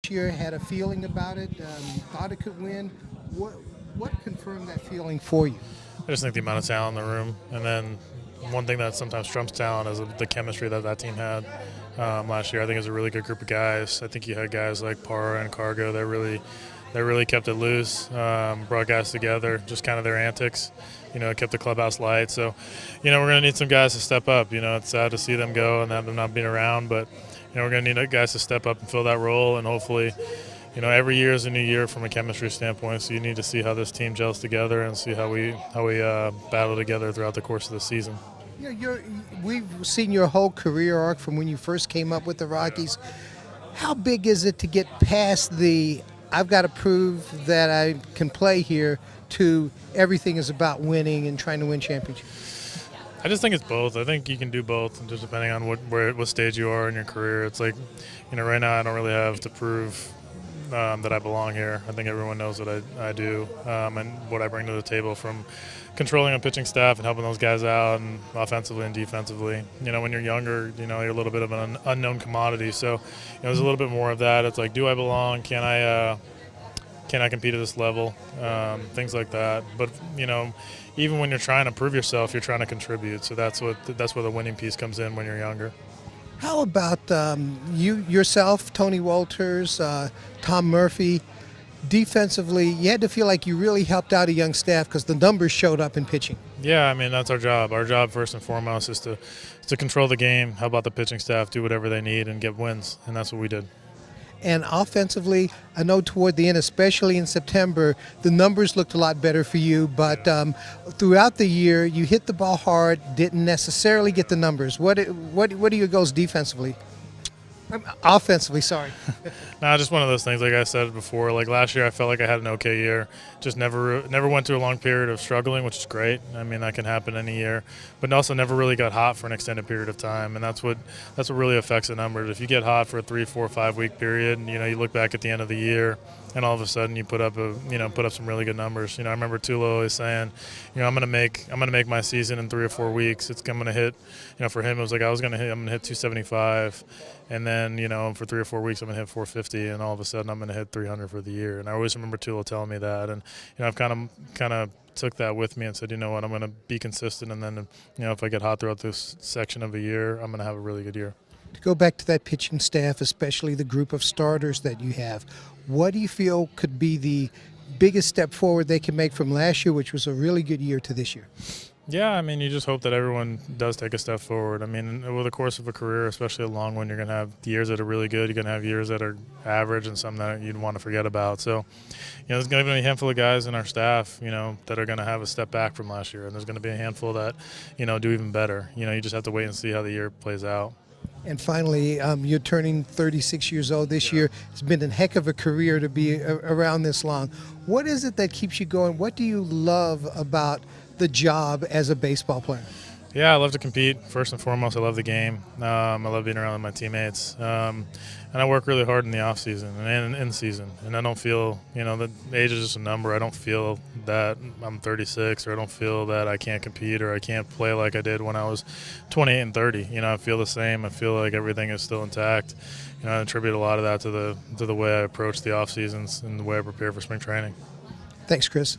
last year, had a feeling about it, thought it could win. What confirmed that feeling for you? I just think the amount of talent in the room, and then one thing that sometimes trumps talent is the chemistry that team had last year. I think it was a really good group of guys. I think you had guys like Parra and Cargo that really kept it loose, brought guys together, just kind of their antics. Kept the clubhouse light. So, we're going to need some guys to step up. It's sad to see them go and have them not being around, but we're going to need guys to step up and fill that role, and hopefully. Every year is a new year from a chemistry standpoint, so you need to see how this team gels together and see how we battle together throughout the course of the season. We've seen your whole career arc from when you first came up with the Rockies. How big is it to get past the I've got to prove that I can play here to everything is about winning and trying to win championships? I just think it's both. I think you can do both, just depending on what stage you are in your career. It's like, right now I don't really have to prove that I belong here. I think everyone knows what I do and what I bring to the table from controlling a pitching staff and helping those guys out and offensively and defensively. When you're younger, you're a little bit of an unknown commodity. So, there's a little bit more of that. It's like, do I belong? Can I compete at this level? Things like that. But, even when you're trying to prove yourself, you're trying to contribute. So that's where the winning piece comes in when you're younger. How about you yourself, Tony Walters, Tom Murphy? Defensively, you had to feel like you really helped out a young staff because the numbers showed up in pitching. Yeah, that's our job. Our job, first and foremost, is to control the game, help out the pitching staff, do whatever they need, and get wins, and that's what we did. And offensively, I know toward the end, especially in September, the numbers looked a lot better for you. But throughout the year, you hit the ball hard, didn't necessarily get the numbers. What are your goals defensively? Offensively, sorry. No, just one of those things. Like I said before, like last year, I felt like I had an okay year. Just never went through a long period of struggling, which is great. That can happen any year. But also never really got hot for an extended period of time, and that's what really affects the numbers. If you get hot for a 3, 4, 5 week period, and, you look back at the end of the year, and all of a sudden you put up some really good numbers. I remember Tulo always saying, I'm gonna make my season in 3 or 4 weeks. I'm gonna hit, for him it was like I'm gonna hit 275, and then for 3 or 4 weeks I'm gonna hit 450, and all of a sudden I'm gonna hit 300 for the year. And I always remember Tulo telling me that, and I've kind of took that with me and said, I'm going to be consistent, and then if I get hot throughout this section of a year, I'm going to have a really good year. To go back to that pitching staff, especially the group of starters that you have, what do you feel could be the biggest step forward they can make from last year, which was a really good year, to this year? Yeah, you just hope that everyone does take a step forward. Over the course of a career, especially a long one, you're going to have years that are really good. You're going to have years that are average and some that you'd want to forget about. So, there's going to be a handful of guys in our staff, that are going to have a step back from last year. And there's going to be a handful that, do even better. You just have to wait and see how the year plays out. And finally, you're turning 36 years old this year. It's been a heck of a career to be around this long. What is it that keeps you going? What do you love about the job as a baseball player? Yeah, I love to compete. First and foremost, I love the game. I love being around my teammates. And I work really hard in the off season and in season. And I don't feel, the age is just a number. I don't feel that I'm 36, or I don't feel that I can't compete or I can't play like I did when I was 28 and 30. I feel the same. I feel like everything is still intact. I attribute a lot of that to the way I approach the off seasons and the way I prepare for spring training. Thanks, Chris.